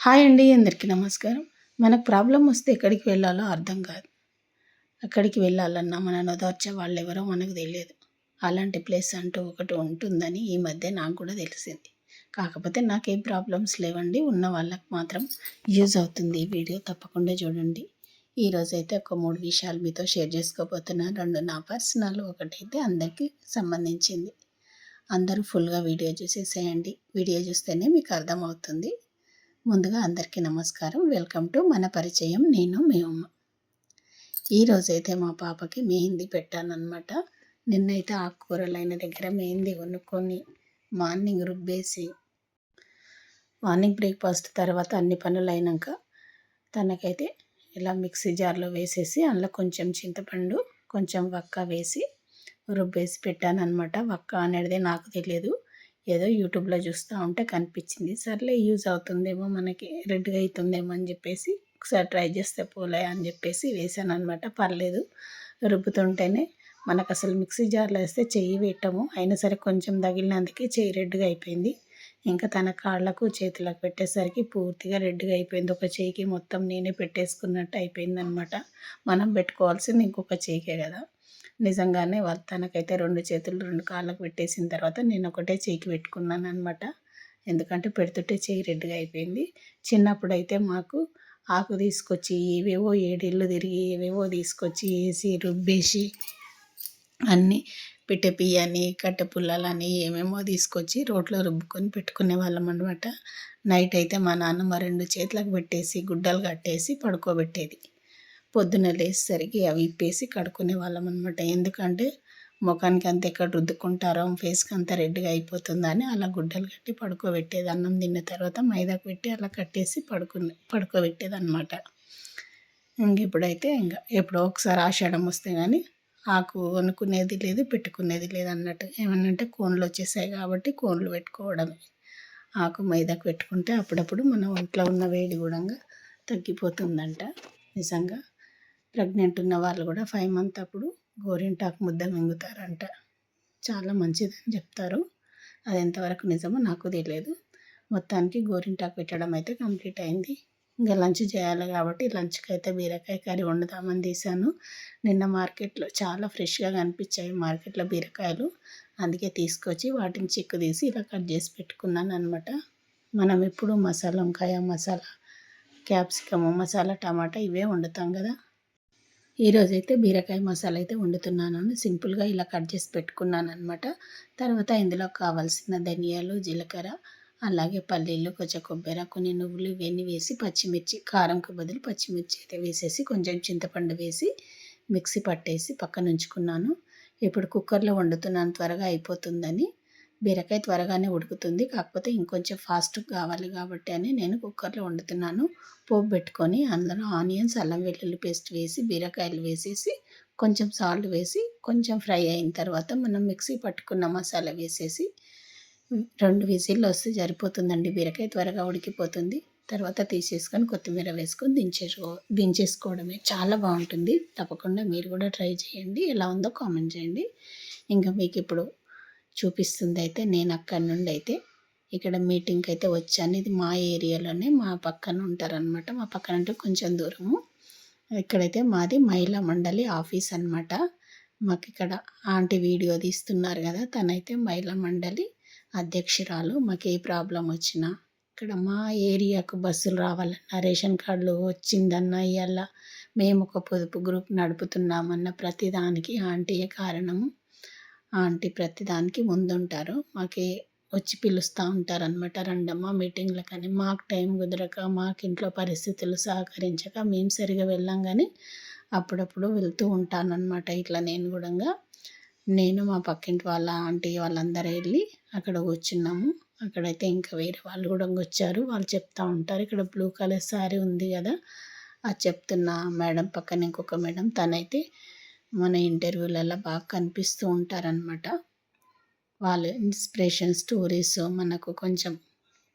Hi అండి. అందరికీ నమస్కారం. మనకు ప్రాబ్లమ్ వస్తే ఎక్కడికి వెళ్ళాలో అర్థం కాదు. ఎక్కడికి వెళ్ళాలన్నా మనల్ని ఓదార్చే వాళ్ళెవరో మనకు తెలియదు. అలాంటి ప్లేస్ అంటూ ఒకటి ఉంటుందని ఈ మధ్య నాకు కూడా తెలిసింది. కాకపోతే నాకేం ప్రాబ్లమ్స్ లేవండి. ఉన్న వాళ్ళకి మాత్రం యూజ్ అవుతుంది ఈ వీడియో. తప్పకుండా చూడండి. ఈరోజైతే ఒక 3 విషయాలు మీతో షేర్ చేసుకోబోతున్నాను. 2 నా పర్సనల్, ఒకటైతే అందరికీ సంబంధించింది. అందరూ ఫుల్గా వీడియో చూసేసేయండి. వీడియో చూస్తేనే మీకు అర్థమవుతుంది. ముందుగా అందరికీ నమస్కారం. వెల్కమ్ టు మన పరిచయం. నేను మీ అమ్మ. ఈరోజైతే మా పాపకి మెహందీ పెట్టానన్నమాట. నిన్నైతే ఆకుకూరలైన దగ్గర మెహందీ కొనుక్కొని మార్నింగ్ రుబ్బేసి, మార్నింగ్ బ్రేక్ఫాస్ట్ తర్వాత అన్ని పనులు అయినాక తనకైతే ఇలా మిక్సీ జార్లో వేసేసి అందులో కొంచెం చింతపండు, కొంచెం వక్క వేసి రుబ్బేసి పెట్టానన్నమాట. వక్క అనేది నాకు తెలియదు, ఏదో యూట్యూబ్లో చూస్తూ ఉంటే కనిపించింది. సర్లే యూజ్ అవుతుందేమో, మనకి రెడ్గా అవుతుందేమో అని చెప్పేసి ఒకసారి ట్రై చేస్తే పోలే అని చెప్పేసి వేసాను అనమాట. పర్లేదు, రుబ్బుతుంటేనే మనకు అసలు మిక్సీ జార్లో వేస్తే చెయ్యి పెట్టము, అయినా సరే కొంచెం తగిలినందుకే చెయ్యి రెడ్గా అయిపోయింది. ఇంకా తన కాళ్ళకు చేతులకు పెట్టేసరికి పూర్తిగా రెడ్గా అయిపోయింది. ఒక చెయ్యికి మొత్తం నేనే పెట్టేసుకున్నట్టు అయిపోయింది అనమాట. మనం పెట్టుకోవాల్సింది ఇంకొక చెయ్యికే కదా. నిజంగానే తనకైతే 2 చేతులు 2 కాళ్ళకు పెట్టేసిన తర్వాత నేను ఒకటే చెయ్యికి పెట్టుకున్నాను అనమాట. ఎందుకంటే పెడుతుంటే చెయ్యి రెడ్గా అయిపోయింది. చిన్నప్పుడైతే మాకు ఆకు తీసుకొచ్చి ఏవేవో ఏడిళ్ళు తిరిగి ఏవేవో తీసుకొచ్చి వేసి రుబ్బేసి అన్నీ పిట్టె పియ్యని కట్టె పుల్లలని ఏమేమో తీసుకొచ్చి రోట్లో రుబ్బుకొని పెట్టుకునే వాళ్ళం అనమాట. నైట్ అయితే మా నాన్నమ్మ 2 చేతులకు పెట్టేసి గుడ్డలు కట్టేసి పడుకోబెట్టేది. పొద్దున్న లేచేసరికి అవి ఇప్పేసి కడుక్కునే వాళ్ళం అనమాట. ఎందుకంటే ముఖానికి అంత ఎక్కడ రుద్దుకుంటారో, ఫేస్కి అంత రెడ్గా అయిపోతుందని అలా గుడ్డలు కట్టి పడుకోబెట్టేది. అన్నం తిన్న తర్వాత మైదాకు పెట్టి అలా కట్టేసి పడుకోబెట్టేది అనమాట. ఇప్పుడైతే ఎప్పుడో ఒకసారి ఆషాఢం వస్తే కానీ ఆకు కొనుక్కునేది లేదు, పెట్టుకునేది లేదు అన్నట్టు. ఏమన్నంటే కోన్లు వచ్చేసాయి కాబట్టి కోన్లు పెట్టుకోవడమే. ఆకు మైదాకు పెట్టుకుంటే అప్పుడప్పుడు మన ఒంట్లో ఉన్న వేడి కూడా తగ్గిపోతుందంట. నిజంగా ప్రెగ్నెంట్ ఉన్న వాళ్ళు కూడా 5 మంత్ అప్పుడు గోరింటాకు ముద్ద మింగుతారంట. చాలా మంచిదని చెప్తారు. అది ఎంతవరకు నిజమో నాకు తెలియదు. మొత్తానికి గోరింటాకు పెట్టడం అయితే కంప్లీట్ అయింది. ఇంకా లంచ్ చేయాలి కాబట్టి లంచ్కి అయితే బీరకాయ కర్రీ వండుదామని తీసాను. నిన్న మార్కెట్లో చాలా ఫ్రెష్గా కనిపించాయి మార్కెట్లో బీరకాయలు. అందుకే తీసుకొచ్చి వాటిని చిక్కు తీసి ఇలా కట్ చేసి పెట్టుకున్నాను అనమాట. మనం ఎప్పుడు మసాలా వంకాయ, మసాలా క్యాప్సికము, మసాలా టమాటా ఇవే వండుతాం కదా. ఈరోజైతే బీరకాయ మసాలా అయితే వండుతున్నాను. సింపుల్గా ఇలా కట్ చేసి పెట్టుకున్నాను అనమాట. తర్వాత ఇందులో కావాల్సిన ధనియాలు, జీలకర్ర, అలాగే పల్లీలు, కొంచెం కొబ్బరి, కొన్ని నువ్వులు ఇవన్నీ వేసి పచ్చిమిర్చి, కారంకు బదులు పచ్చిమిర్చి అయితే వేసేసి కొంచెం చింతపండు వేసి మిక్సీ పట్టేసి పక్కన ఉంచుకున్నాను. ఇప్పుడు కుక్కర్లో వండుతున్నాను, త్వరగా అయిపోతుందని. బీరకాయ త్వరగానే ఉడుకుతుంది, కాకపోతే ఇంకొంచెం ఫాస్ట్ కావాలి కాబట్టి అని నేను కుక్కర్లో వండుతున్నాను. పోపు పెట్టుకొని అందులో ఆనియన్స్, అల్లం వెల్లుల్లి పేస్ట్ వేసి బీరకాయలు వేసేసి కొంచెం సాల్ట్ వేసి కొంచెం ఫ్రై అయిన తర్వాత మనం మిక్సీ పట్టుకున్న మసాలా వేసేసి 2 విజిల్లు వస్తే సరిపోతుందండి. బీరకాయ త్వరగా ఉడికిపోతుంది. తర్వాత తీసేసుకొని కొత్తిమీర వేసుకొని దించేసుకోవడమే. చాలా బాగుంటుంది. తప్పకుండా మీరు కూడా ట్రై చేయండి. ఎలా ఉందో కామెంట్ చేయండి. ఇంకా మీకు ఇప్పుడు చూపిస్తుంది అయితే నేను అక్కడి నుండి అయితే ఇక్కడ మీటింగ్కి అయితే వచ్చాను. ఇది మా ఏరియాలోనే, మా పక్కన ఉంటారనమాట. మా పక్కన అంటే కొంచెం దూరము. ఇక్కడైతే మాది మహిళా మండలి ఆఫీస్ అనమాట. మాకు ఇక్కడ ఆంటీ వీడియో తీస్తున్నారు కదా, తనైతే మహిళా మండలి అధ్యక్షురాలు. మాకు ఏ ప్రాబ్లం వచ్చినా ఇక్కడ మా ఏరియాకు బస్సులు రావాలన్నా, రేషన్ కార్డులు వచ్చిందన్నా, ఇవాళ మేము ఒక పొదుపు గ్రూప్ నడుపుతున్నామన్న ప్రతిదానికి ఆంటీయే కారణము. ఆంటీ ప్రతిదానికి ముందుంటారు. మాకు వచ్చి పిలుస్తూ ఉంటారనమాట. రండమ్మా మీటింగ్లకని. మాకు టైం కుదరక, మాకు ఇంట్లో పరిస్థితులు సహకరించక మేము సరిగా వెళ్ళాం, కానీ అప్పుడప్పుడు వెళ్తూ ఉంటానన్నమాట. ఇట్లా నేను మా పక్కింటి వాళ్ళ ఆంటీ వాళ్ళందరూ వెళ్ళి అక్కడ కూర్చున్నాము. అక్కడైతే ఇంకా వేరే వాళ్ళు కూడా వచ్చారు. వాళ్ళు చెప్తూ ఉంటారు. ఇక్కడ బ్లూ కలర్ శారీ ఉంది కదా, అది చెప్తున్న మేడం పక్కన ఇంకొక మేడం, తనైతే మన ఇంటర్వ్యూలలో బాగా కనిపిస్తూ ఉంటారనమాట. వాళ్ళ ఇన్స్పిరేషన్ స్టోరీస్ మనకు కొంచెం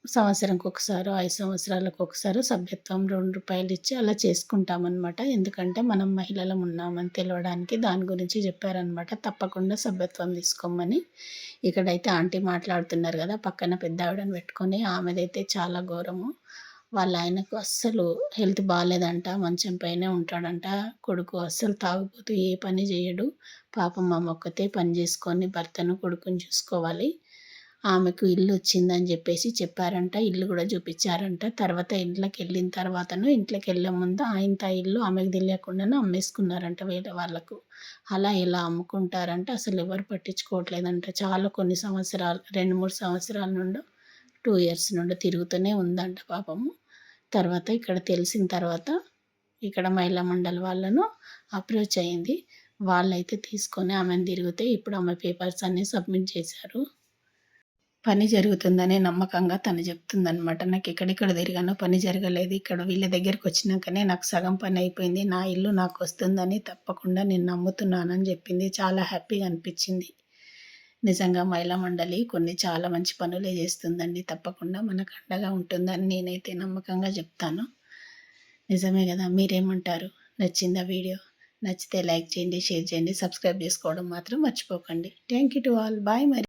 సంవత్సరంకి ఒకసారి, 5 సంవత్సరాలకు ఒకసారి సభ్యత్వం ₹2 ఇచ్చి అలా చేసుకుంటామన్నమాట. ఎందుకంటే మనం మహిళలం ఉన్నామని తెలవడానికి దాని గురించి చెప్పారనమాట. తప్పకుండా సభ్యత్వం తీసుకోమని. ఇక్కడైతే ఆంటీ మాట్లాడుతున్నారు కదా, పక్కన పెద్ద ఆవిడని పెట్టుకొని, ఆమెదైతే చాలా ఘోరము. వాళ్ళ ఆయనకు అస్సలు హెల్త్ బాలేదంట. మంచం పైనే ఉంటాడంట. కొడుకు అస్సలు తాగుబోతు, ఏ పని చేయడు. పాపం ఆమె ఒక్కతే పని చేసుకొని భర్తను, కొడుకుని చూసుకోవాలి. ఆమెకు ఇల్లు వచ్చిందని చెప్పారంట. ఇల్లు కూడా చూపించారంట. తర్వాత ఇంట్లోకెళ్ళిన తర్వాతను, ఇంట్లోకెళ్ళే ముందు ఇంత ఇల్లు ఆమెకు తెలియకుండానే అమ్మేసుకున్నారంట వేరే వాళ్ళకు. అలా ఇలా అమ్ముకుంటారంట. అసలు ఎవరు పట్టించుకోవట్లేదంట. చాలా కొన్ని సంవత్సరాలు 2, 3 సంవత్సరాల నుండో 2 ఇయర్స్ నుండి తిరుగుతూనే ఉందంట పాపము. తర్వాత ఇక్కడ తెలిసిన తర్వాత ఇక్కడ మహిళా మండలి వాళ్ళను అప్రోచ్ అయింది. వాళ్ళైతే తీసుకొని ఆమెను తిరిగితే ఇప్పుడు ఆమె పేపర్స్ అన్నీ సబ్మిట్ చేశారు. పని జరుగుతుందనే నమ్మకంగా తను చెప్తుందనమాట. నాకు ఎక్కడెక్కడ తిరిగానో పని జరగలేదు. ఇక్కడ వీళ్ళ దగ్గరికి వచ్చినాకనే నాకు సగం పని అయిపోయింది. నా ఇల్లు నాకు వస్తుందని తప్పకుండా నేను నమ్ముతున్నానని చెప్పింది. చాలా హ్యాపీగా అనిపించింది. నిజంగా మహిళా మండలి కొన్ని చాలా మంచి పనులే చేస్తుందండి. తప్పకుండా మనకు అండగా ఉంటుందని నేనైతే నమ్మకంగా చెప్తాను. నిజమే కదా! మీరేమంటారు? నచ్చిందా వీడియో? నచ్చితే లైక్ చేయండి, షేర్ చేయండి, సబ్స్క్రైబ్ చేసుకోవడం మాత్రం మర్చిపోకండి. Thank you to all. Bye మరి.